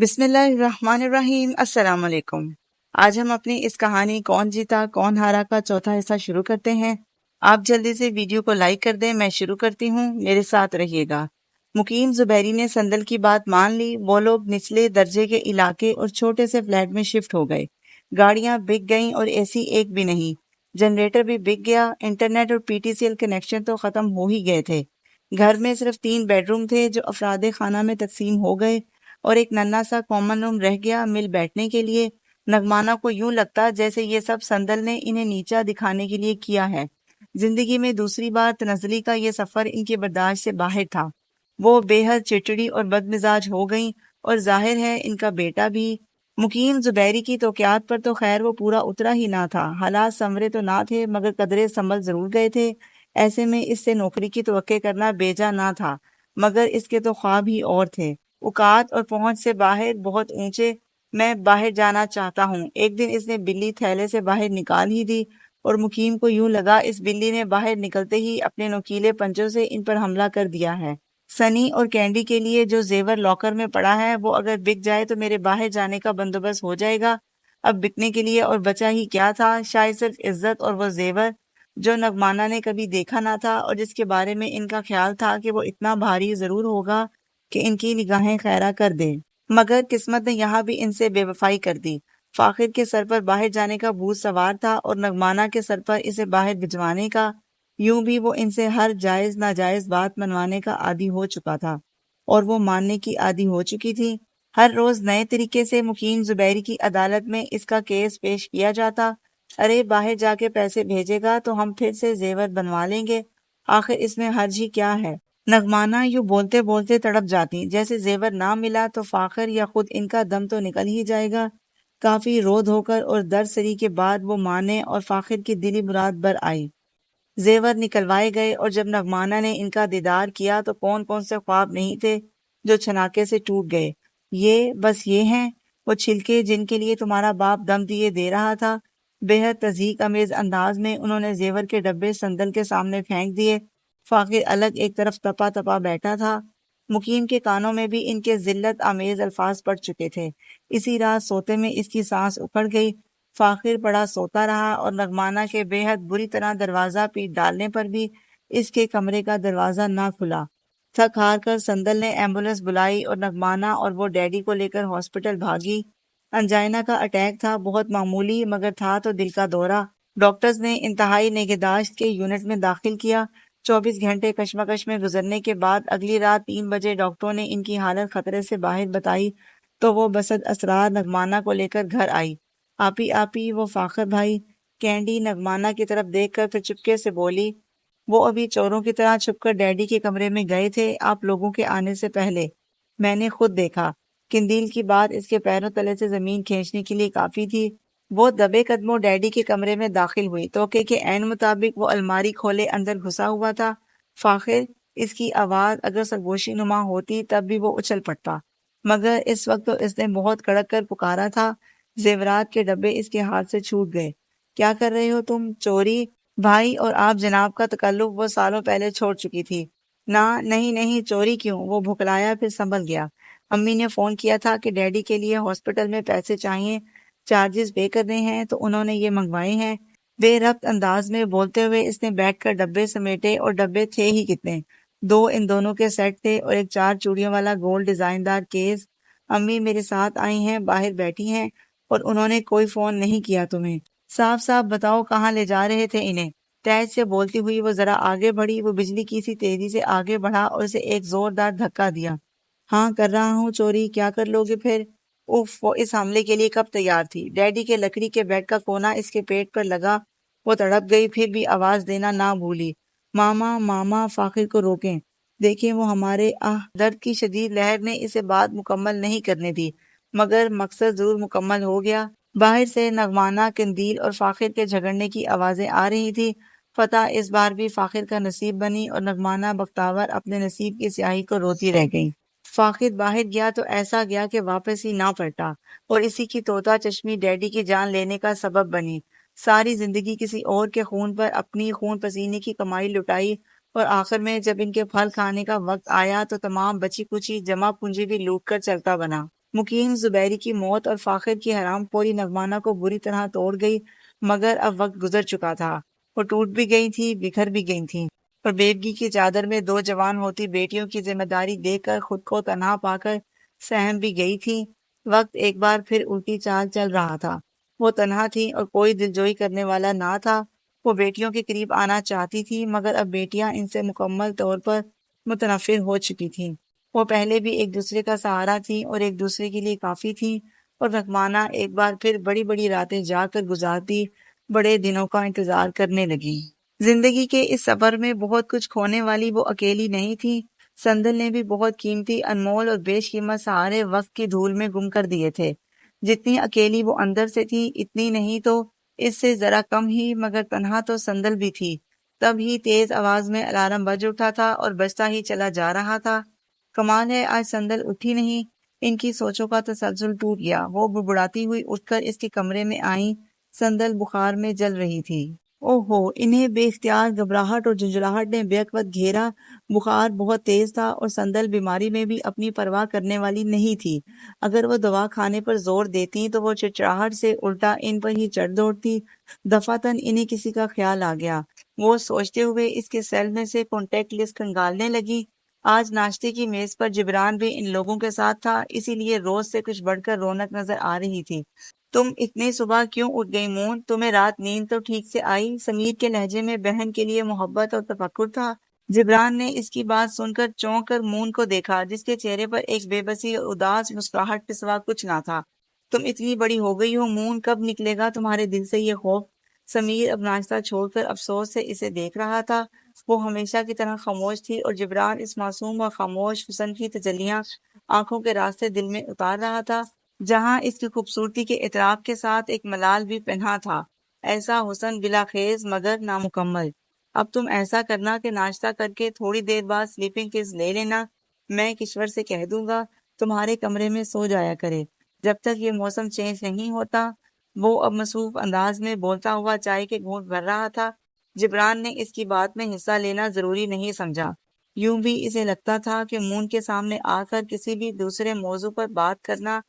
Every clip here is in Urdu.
بسم اللہ الرحمن الرحیم۔ السلام علیکم۔ آج ہم اپنی اس کہانی کون جیتا کون ہارا کا چوتھا حصہ شروع کرتے ہیں۔ آپ جلدی سے ویڈیو کو لائک کر دیں، میں شروع کرتی ہوں، میرے ساتھ رہیے گا۔ مقیم زبیری نے سندل کی بات مان لی۔ وہ لوگ نچلے درجے کے علاقے اور چھوٹے سے فلیٹ میں شفٹ ہو گئے۔ گاڑیاں بک گئیں اور اے سی ایک بھی نہیں، جنریٹر بھی بک گیا، انٹرنیٹ اور P T C L connection تو ختم ہو ہی گئے تھے۔ گھر میں صرف 3 بیڈ روم تھے جو افراد خانہ میں تقسیم ہو گئے اور ایک ننھا سا کامن روم رہ گیا مل بیٹھنے کے لیے۔ نگمانہ کو یوں لگتا جیسے یہ سب سندل نے انہیں نیچا دکھانے کے لیے کیا ہے۔ زندگی میں دوسری بار تنزلی کا یہ سفر ان کی برداشت سے باہر تھا۔ وہ بے حد چڑچڑی اور بد مزاج ہو گئیں اور ظاہر ہے ان کا بیٹا بھی۔ مقیم زبیری کی توقعات پر تو خیر وہ پورا اترا ہی نہ تھا۔ حالات سنورے تو نہ تھے مگر قدرے سنبھل ضرور گئے تھے۔ ایسے میں اس سے نوکری کی توقع کرنا بیجا نہ تھا، مگر اس کے تو خواب ہی اور تھے، اوقات اور پہنچ سے باہر، بہت اونچے۔ میں باہر جانا چاہتا ہوں۔ ایک دن اس نے بلی تھیلے سے باہر نکال ہی دی اور مقیم کو یوں لگا اس بلی نے باہر نکلتے ہی اپنے نوکیلے پنجوں سے ان پر حملہ کر دیا ہے۔ سنی اور کینڈی کے لیے جو زیور لاکر میں پڑا ہے وہ اگر بک جائے تو میرے باہر جانے کا بندوبست ہو جائے گا۔ اب بکنے کے لیے اور بچا ہی کیا تھا، شاید صرف عزت اور وہ زیور جو نگمانہ نے کبھی دیکھا نہ تھا اور جس کے بارے میں ان کا خیال تھا کہ وہ اتنا بھاری ضرور ہوگا کہ ان کی نگاہیں خیرہ کر دے۔ مگر قسمت نے یہاں بھی ان سے بے وفائی کر دی۔ فاخر کے سر پر باہر جانے کا بھوت سوار تھا اور نگمانہ کے سر پر اسے باہر بھجوانے کا۔ یوں بھی وہ ان سے ہر جائز ناجائز بات منوانے کا عادی ہو چکا تھا اور وہ ماننے کی عادی ہو چکی تھی۔ ہر روز نئے طریقے سے مقیم زبیری کی عدالت میں اس کا کیس پیش کیا جاتا۔ ارے باہر جا کے پیسے بھیجے گا تو ہم پھر سے زیور بنوا لیں گے، آخر اس میں حرج ہی کیا ہے۔ نگمانہ یوں بولتے بولتے تڑپ جاتی، جیسے زیور نہ ملا تو فاخر یا خود ان کا دم تو نکل ہی جائے گا۔ کافی رو دھو کر اور درد سری کے بعد وہ مانے اور فاخر کی دلی مراد بر آئی۔ زیور نکلوائے گئے اور جب نگمانہ نے ان کا دیدار کیا تو کون کون سے خواب نہیں تھے جو چھناکے سے ٹوٹ گئے۔ یہ بس یہ ہیں وہ چھلکے جن کے لیے تمہارا باپ دم دیے دے رہا تھا۔ بے حد تضحیک امیز انداز میں انہوں نے زیور کے ڈبے سندل کے سامنے پھینک دیے۔ فاخر الگ ایک طرف تپا تپا بیٹھا تھا۔ مقیم کے کانوں میں بھی ان کے ذلت آمیز الفاظ پڑ چکے تھے۔ اسی رات سوتے میں اس کی سانس اکھڑ گئی۔ فاخر پڑا سوتا رہا اور نگمانہ کے بے حد بری طرح دروازہ پیٹ ڈالنے پر بھی اس کے کمرے کا دروازہ نہ کھلا۔ تھک ہار کر سندل نے ایمبولینس بلائی اور نگمانہ اور وہ ڈیڈی کو لے کر ہاسپٹل بھاگی۔ انجائنا کا اٹیک تھا، بہت معمولی، مگر تھا تو دل کا دورہ۔ ڈاکٹرز نے انتہائی نگہداشت کے یونٹ میں داخل کیا۔ 24 گھنٹے کشمکش میں گزرنے کے بعد اگلی رات 3 بجے ڈاکٹروں نے ان کی حالت خطرے سے باہر بتائی تو وہ بسد اسرار نگمانہ کو لے کر گھر آئی۔ آپی وہ فاخر بھائی۔ کینڈی نگمانہ کی طرف دیکھ کر پھر چپکے سے بولی، وہ ابھی چوروں کی طرح چھپ کر ڈیڈی کے کمرے میں گئے تھے آپ لوگوں کے آنے سے پہلے، میں نے خود دیکھا۔ قندیل کی بات اس کے پیروں تلے سے زمین کھینچنے کے لیے کافی تھی۔ وہ دبے قدموں ڈیڈی کے کمرے میں داخل ہوئی۔ توقع کے عین مطابق وہ الماری کھولے اندر گھسا ہوا تھا۔ فاخر، اس کی آواز اگر سرگوشی نما ہوتی تب بھی وہ اچھل پڑتا، مگر اس وقت تو اس نے بہت کڑک کر پکارا تھا۔ زیورات کے ڈبے اس کے ہاتھ سے چھوٹ گئے۔ کیا کر رہے ہو تم؟ چوری؟ بھائی اور آپ جناب کا تکلف وہ سالوں پہلے چھوڑ چکی تھی۔ نہیں چوری کیوں؟ وہ بھکلایا پھر سنبھل گیا۔ امی نے فون کیا تھا کہ ڈیڈی کے لیے ہاسپٹل میں پیسے چاہیے، چارجز پے کرنے ہیں تو انہوں نے یہ منگوائے ہیں۔ بے ربط انداز میں بولتے ہوئے اس نے بیٹھ کر ڈبے سمیٹے اور ڈبے تھے ہی کتنے، 2 ان دونوں کے سیٹ تھے اور ایک 4 چوڑیوں والا گولڈ ڈیزائن دار کیس۔ امی میرے ساتھ آئی ہیں، باہر بیٹھی ہیں اور انہوں نے کوئی فون نہیں کیا تمہیں؟ صاف صاف بتاؤ کہاں لے جا رہے تھے انہیں؟ تیز سے بولتی ہوئی وہ ذرا آگے بڑھی۔ وہ بجلی کی سی تیزی سے آگے بڑھا اور اسے ایک زوردار دھکا دیا۔ ہاں کر رہا ہوں چوری، کیا کر لوگے پھر؟ اف، وہ اس حملے کے لیے کب تیار تھی؟ ڈیڈی کے لکڑی کے بیڈ کا کونا اس کے پیٹ پر لگا، وہ تڑپ گئی، پھر بھی آواز دینا نہ بھولی۔ ماما فاخر کو روکیں، دیکھیں وہ ہمارے۔ درد کی شدید لہر نے اسے بات مکمل نہیں کرنے دی، مگر مقصد ضرور مکمل ہو گیا۔ باہر سے نگمانہ، قندیل اور فاخر کے جھگڑنے کی آوازیں آ رہی تھی۔ فتح اس بار بھی فاخر کا نصیب بنی اور نگمانہ بختور اپنے نصیب کی سیاہی کو روتی رہ گئی۔ فاخر باہر گیا تو ایسا گیا کہ واپس ہی نہ پلٹا، اور اسی کی طوطا چشمی ڈیڈی کی جان لینے کا سبب بنی۔ ساری زندگی کسی اور کے خون پر اپنی خون پسینے کی کمائی لٹائی، اور آخر میں جب ان کے پھل کھانے کا وقت آیا تو تمام بچی کچی جمع پونجی بھی لوٹ کر چلتا بنا۔ مقیم زبیری کی موت اور فاخر کی حرام خوری نغمانہ کو بری طرح توڑ گئی، مگر اب وقت گزر چکا تھا۔ وہ ٹوٹ بھی گئی تھی، بکھر بھی گئی تھیں، اور بیوگی کی چادر میں دو جوان ہوتی بیٹیوں کی ذمہ داری دیکھ کر خود کو تنہا پا کر سہم بھی گئی تھی۔ وقت ایک بار پھر الٹی چال چل رہا تھا۔ وہ تنہا تھی اور کوئی دلجوئی کرنے والا نہ تھا۔ وہ بیٹیوں کے قریب آنا چاہتی تھی، مگر اب بیٹیاں ان سے مکمل طور پر متنفر ہو چکی تھیں۔ وہ پہلے بھی ایک دوسرے کا سہارا تھی اور ایک دوسرے کے لیے کافی تھی، اور رحمانہ ایک بار پھر بڑی بڑی راتیں جا کر گزارتی، بڑے دنوں کا انتظار کرنے لگی۔ زندگی کے اس سفر میں بہت کچھ کھونے والی وہ اکیلی نہیں تھی۔ سندل نے بھی بہت قیمتی، انمول اور بیش قیمت سہارے وقت کی دھول میں گم کر دیے تھے۔ جتنی اکیلی وہ اندر سے تھی، اتنی نہیں تو اس سے ذرا کم ہی، مگر تنہا تو سندل بھی تھی۔ تب ہی تیز آواز میں الارم بج اٹھا تھا اور بجتا ہی چلا جا رہا تھا۔ کمال ہے، آج سندل اٹھی نہیں۔ ان کی سوچوں کا تسلسل ٹوٹ گیا۔ وہ بڑبڑاتی ہوئی اٹھ کر اس کے کمرے میں آئیں۔ سندل بخار میں جل رہی تھی۔ اوہ ہو، انہیں بے اختیار گھبراہٹ اور جھنجھلاہٹ نے بیک وقت گھیرا۔ بخار بہت تیز تھا اور سندل بیماری میں بھی اپنی پرواہ کرنے والی نہیں تھی۔ اگر وہ دوا کھانے پر زور دیتی تو وہ چڑچڑاہٹ سے الٹا ان پر ہی چڑھ دوڑتی۔ دفعتاً انہیں کسی کا خیال آ گیا۔ وہ سوچتے ہوئے اس کے سیل میں سے کانٹیکٹ لسٹ کھنگالنے لگی۔ آج ناشتے کی میز پر جبران بھی ان لوگوں کے ساتھ تھا، اسی لیے روز سے کچھ بڑھ کر رونق نظر آ رہی تھی۔ تم اتنی صبح کیوں اٹھ گئی مون؟ تمہیں رات نیند تو ٹھیک سے آئی؟ سمیر کے لہجے میں بہن کے لیے محبت اور تفکر تھا۔ جبران نے اس کی بات سن کر چونک کر مون کو دیکھا، جس کے چہرے پر ایک بے بسی اور اداس مسکراہٹ کے سوا کچھ نہ تھا۔ تم اتنی بڑی ہو گئی ہو مون، کب نکلے گا تمہارے دل سے یہ خوف؟ سمیر اب ناشتہ چھوڑ کر افسوس سے اسے دیکھ رہا تھا۔ وہ ہمیشہ کی طرح خاموش تھی اور جبران اس معصوم اور خاموش حسن کی تجلیاں آنکھوں کے راستے دل میں اتار رہا تھا، جہاں اس کی خوبصورتی کے اعتراف کے ساتھ ایک ملال بھی پنہاں تھا۔ ایسا حسن بلا خیز مگر نامکمل۔ اب تم ایسا کرنا کہ ناشتہ کر کے تھوڑی دیر بعد سلیپنگ پلز لے لینا۔ میں کشور سے کہہ دوں گا تمہارے کمرے میں سو جایا کرے جب تک یہ موسم چینج نہیں ہوتا۔ وہ اب مصروف انداز میں بولتا ہوا چائے کے گھونٹ بھر رہا تھا۔ جبران نے اس کی بات میں حصہ لینا ضروری نہیں سمجھا۔ یوں بھی اسے لگتا تھا کہ مون کے سامنے آ کر کسی بھی دوسرے موضوع پر بات کرنا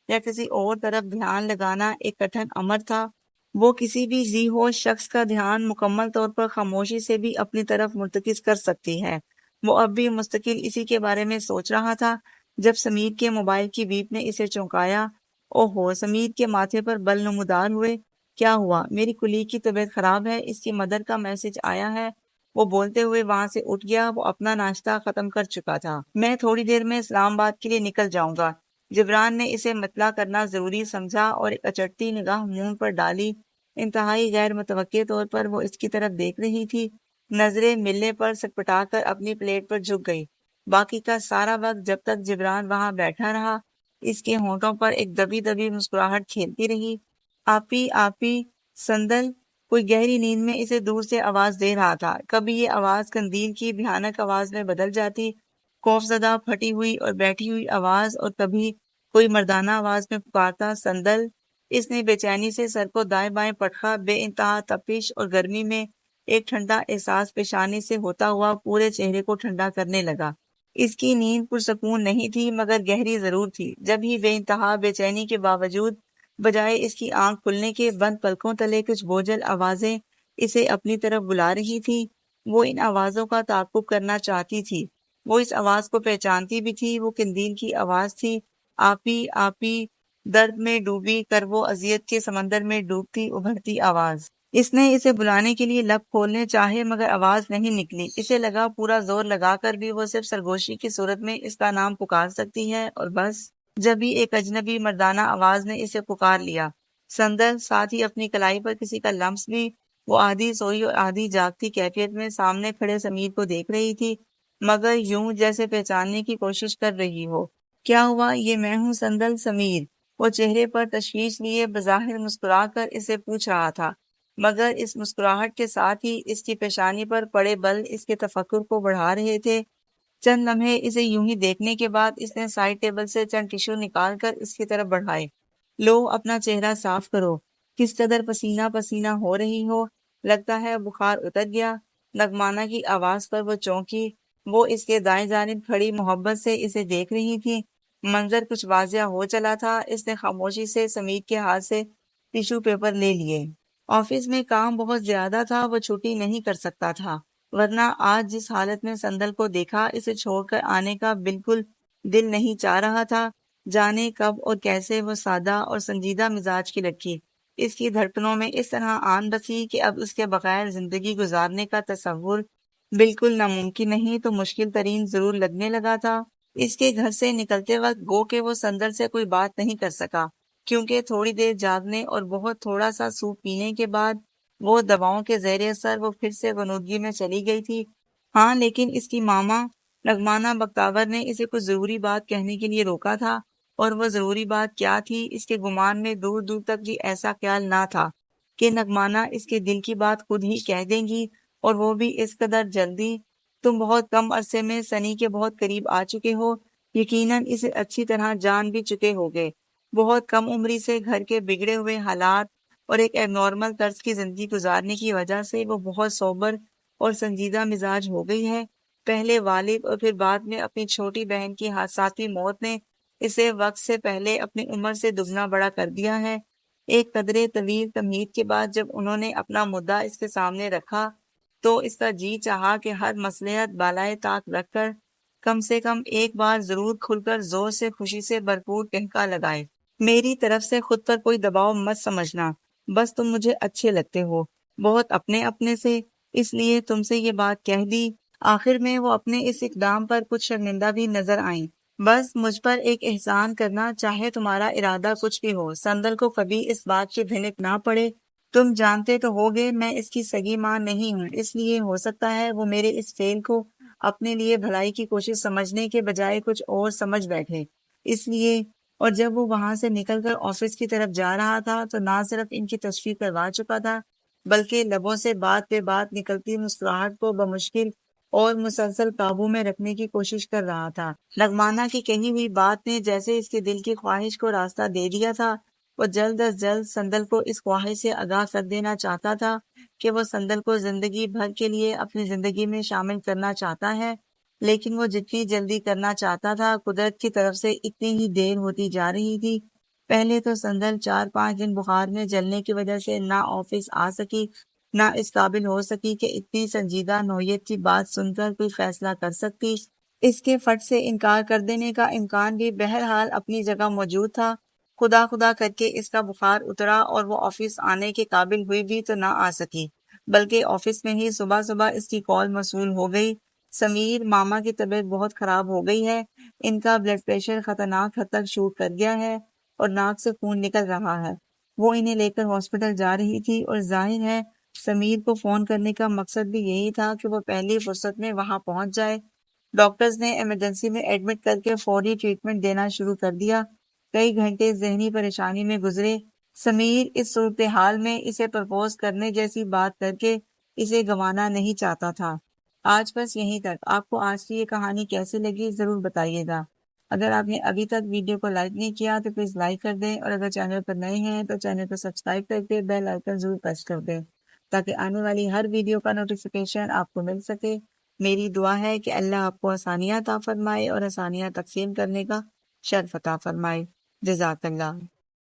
یا کسی اور طرف دھیان لگانا ایک کٹھن امر تھا۔ وہ کسی بھی ذی ہوش شخص کا دھیان مکمل طور پر خاموشی سے بھی اپنی طرف مرتکز کر سکتی ہے۔ وہ اب بھی مستقل اسی کے بارے میں سوچ رہا تھا جب سمیر کے موبائل کی بیپ نے اسے چونکایا۔ اوہو، سمیر کے ماتھے پر بل نمودار ہوئے۔ کیا ہوا؟ میری کلی کی طبیعت خراب ہے، اس کی مدر کا میسج آیا ہے۔ وہ بولتے ہوئے وہاں سے اٹھ گیا۔ وہ اپنا ناشتہ ختم کر چکا تھا۔ میں تھوڑی دیر میں اسلام آباد کے لیے نکل جاؤں گا۔ جبران نے اسے مطلع کرنا ضروری سمجھا اور ایک اچٹتی نگاہ مون پر ڈالی۔ انتہائی غیر متوقع طور پر وہ اس کی طرف دیکھ رہی تھی۔ نظریں ملنے پر سٹپٹا کر اپنی پلیٹ پر جھک گئی۔ باقی کا سارا وقت جب تک جبران وہاں بیٹھا رہا، اس کے ہونٹوں پر ایک دبی دبی مسکراہٹ کھیلتی رہی۔ آپی آپی، سندل کوئی گہری نیند میں اسے دور سے آواز دے رہا تھا۔ کبھی یہ آواز قندیل کی بھیانک آواز میں بدل جاتی، خوفزدہ پھٹی ہوئی اور بیٹھی ہوئی آواز، اور کبھی کوئی مردانہ آواز میں پکارتا سندل۔ اس نے بے چینی سے سر کو دائیں بائیں پٹخا۔ بے انتہا تپش اور گرمی میں ایک ٹھنڈا احساس پیشانی سے ہوتا ہوا پورے چہرے کو ٹھنڈا کرنے لگا۔ اس کی نیند پرسکون نہیں تھی مگر گہری ضرور تھی۔ جب ہی بے انتہا بے چینی کے باوجود بجائے اس کی آنکھ کھلنے کے بند پلکوں تلے کچھ بوجھل آوازیں اسے اپنی طرف بلا رہی تھی۔ وہ ان آوازوں کا تعاقب کرنا چاہتی تھی۔ وہ اس آواز کو پہچانتی بھی تھی۔ وہ قندیل کی آواز تھی۔ آپی آپی، درد میں ڈوبی کرب و اذیت کے سمندر میں ڈوبتی ابھرتی آواز۔ اس نے اسے بلانے کے لیے لب کھولنے چاہے مگر آواز نہیں نکلی۔ اسے لگا پورا زور لگا کر بھی وہ صرف سرگوشی کی صورت میں اس کا نام پکار سکتی ہے، اور بس۔ جب ہی ایک اجنبی مردانہ آواز نے اسے پکار لیا، سندل، ساتھ ہی اپنی کلائی پر کسی کا لمس بھی۔ وہ آدھی سوئی اور آدھی جاگتی کیفیت میں سامنے کھڑے سمیر کو دیکھ رہی تھی، مگر یوں جیسے پہچاننے کی کوشش کر رہی ہو۔ کیا ہوا؟ یہ میں ہوں سندل، سمیر۔ وہ چہرے پر تشویش لیے بظاہر مسکرا کر اسے پوچھ رہا تھا، مگر اس مسکراہٹ کے ساتھ ہی اس کی پیشانی پر پڑے بل اس کے تفکر کو بڑھا رہے تھے۔ چند لمحے اسے یوں ہی دیکھنے کے بعد اس نے سائڈ ٹیبل سے چند ٹشو نکال کر اس کی طرف بڑھائے۔ لو، اپنا چہرہ صاف کرو۔ کس قدر پسینہ پسینہ ہو رہی ہو، لگتا ہے بخار اتر گیا۔ نغمانہ کی آواز پر وہ چونکی۔ وہ اس کے دائیں جانب کھڑی محبت سے اسے دیکھ رہی تھی۔ منظر کچھ واضح ہو چلا تھا۔ اس نے خاموشی سے سمیر کے ہاتھ سے ٹیشو پیپر لے لیے۔ آفس میں کام بہت زیادہ تھا، وہ چھٹی نہیں کر سکتا تھا، ورنہ آج جس حالت میں سندل کو دیکھا اسے چھوڑ کر آنے کا بالکل دل نہیں چاہ رہا تھا۔ جانے کب اور کیسے وہ سادہ اور سنجیدہ مزاج کی لڑکی اس کی دھڑکنوں میں اس طرح آن بسی کہ اب اس کے بغیر زندگی گزارنے کا تصور بالکل ناممکن نہیں تو مشکل ترین ضرور لگنے لگا تھا۔ اس کے گھر سے نکلتے وقت گو کہ وہ سندل سے کوئی بات نہیں کر سکا، کیونکہ تھوڑی دیر جاگنے اور بہت تھوڑا سا سوپ پینے کے بعد وہ دواؤں کے زیر اثر وہ پھر سے غنودگی میں چلی گئی تھی۔ ہاں، لیکن اس کی ماما نغمانہ بختیور نے اسے کچھ ضروری بات کہنے کے لیے روکا تھا، اور وہ ضروری بات کیا تھی؟ اس کے گمان میں دور دور تک بھی ایسا خیال نہ تھا کہ نغمانہ اس کے دل کی بات خود ہی کہہ دیں گی، اور وہ بھی اس قدر جلدی۔ تم بہت کم عرصے میں سنی کے بہت قریب آ چکے ہو، یقیناً اسے اچھی طرح جان بھی چکے ہوگے۔ بہت کم عمری سے گھر کے بگڑے ہوئے حالات اور ایک ایب نارمل طرز کی زندگی گزارنے کی وجہ سے وہ بہت سوبر اور سنجیدہ مزاج ہو گئی ہے۔ پہلے والد اور پھر بعد میں اپنی چھوٹی بہن کی حادثاتی موت نے اسے وقت سے پہلے اپنی عمر سے دگنا بڑا کر دیا ہے۔ ایک قدرے طویل تمہید کے بعد جب انہوں نے اپنا مدعا اس کے سامنے رکھا تو اس کا جی چاہا کہ ہر مصلحت بالائے طاق رکھ کر کم سے کم ایک بار ضرور کھل کر زور سے خوشی سے بھرپور ٹہکا لگائے۔ میری طرف سے خود پر کوئی دباؤ مت سمجھنا، بس تم مجھے اچھے لگتے ہو، بہت اپنے اپنے سے، اس لیے تم سے یہ بات کہہ دی۔ آخر میں وہ اپنے اس اقدام پر کچھ شرمندہ بھی نظر آئیں۔ بس مجھ پر ایک احسان کرنا، چاہے تمہارا ارادہ کچھ بھی ہو، سندل کو کبھی اس بات کی بھنک نہ پڑے۔ تم جانتے تو ہوگے میں اس کی سگی ماں نہیں ہوں، اس لیے ہو سکتا ہے وہ میرے اس فعل کو اپنے لیے بھلائی کی کوشش سمجھنے کے بجائے کچھ اور سمجھ بیٹھے، اس لیے۔ اور جب وہ وہاں سے نکل کر آفس کی طرف جا رہا تھا تو نہ صرف ان کی تشویق کروا چکا تھا، بلکہ لبوں سے بات پہ بات نکلتی مسکراہٹ کو بمشکل اور مسلسل قابو میں رکھنے کی کوشش کر رہا تھا۔ نغمانہ کی کہی ہوئی بات نے جیسے اس کے دل کی خواہش کو راستہ دے دیا تھا۔ وہ جلد از جلد سندل کو اس خواہش سے آگاہ کر دینا چاہتا تھا کہ وہ سندل کو زندگی بھر کے لیے اپنی زندگی میں شامل کرنا چاہتا ہے، لیکن وہ جتنی جلدی کرنا چاہتا تھا قدرت کی طرف سے اتنی ہی دیر ہوتی جا رہی تھی۔ پہلے تو سندل 4-5 دن بخار میں جلنے کی وجہ سے نہ آفس آ سکی، نہ اس قابل ہو سکی کہ اتنی سنجیدہ نوعیت کی بات سن کر کوئی فیصلہ کر سکتی۔ اس کے فٹ سے انکار کر دینے کا امکان بھی بہرحال اپنی جگہ موجود تھا۔ خدا خدا کر کے اس کا بخار اترا اور وہ آفس آنے کے قابل ہوئی بھی تو نہ آ سکی، بلکہ آفس میں ہی صبح صبح اس کی کال موصول ہو گئی۔ سمیر، ماما کی طبیعت بہت خراب ہو گئی ہے، ان کا بلڈ پریشر خطرناک حد تک شوٹ کر گیا ہے اور ناک سے خون نکل رہا ہے۔ وہ انہیں لے کر ہاسپٹل جا رہی تھی اور ظاہر ہے سمیر کو فون کرنے کا مقصد بھی یہی تھا کہ وہ پہلی فرصت میں وہاں پہنچ جائے۔ ڈاکٹرز نے ایمرجنسی میں ایڈمٹ کر کے فوری ٹریٹمنٹ دینا شروع کر دیا۔ کئی گھنٹے ذہنی پریشانی میں گزرے۔ سمیر اس صورتحال میں اسے پرپوز کرنے جیسی بات کر کے اسے گنوانا نہیں چاہتا تھا۔ آج بس یہیں تک۔ آپ کو آج کی یہ کہانی کیسی لگی ضرور بتائیے گا۔ اگر آپ نے ابھی تک ویڈیو کو لائک نہیں کیا تو پلیز لائک کر دیں، اور اگر چینل پر نئے ہیں تو چینل کو سبسکرائب کر کے بیل آئیکن ضرور پریس کر دیں تاکہ آنے والی ہر ویڈیو کا نوٹیفیکیشن آپ کو مل سکے۔ میری دعا ہے کہ اللہ آپ کو آسانیاں عطا فرمائے اور آسانیاں تقسیم کرنے کا شرف عطا فرمائے۔ جزاک اللہ۔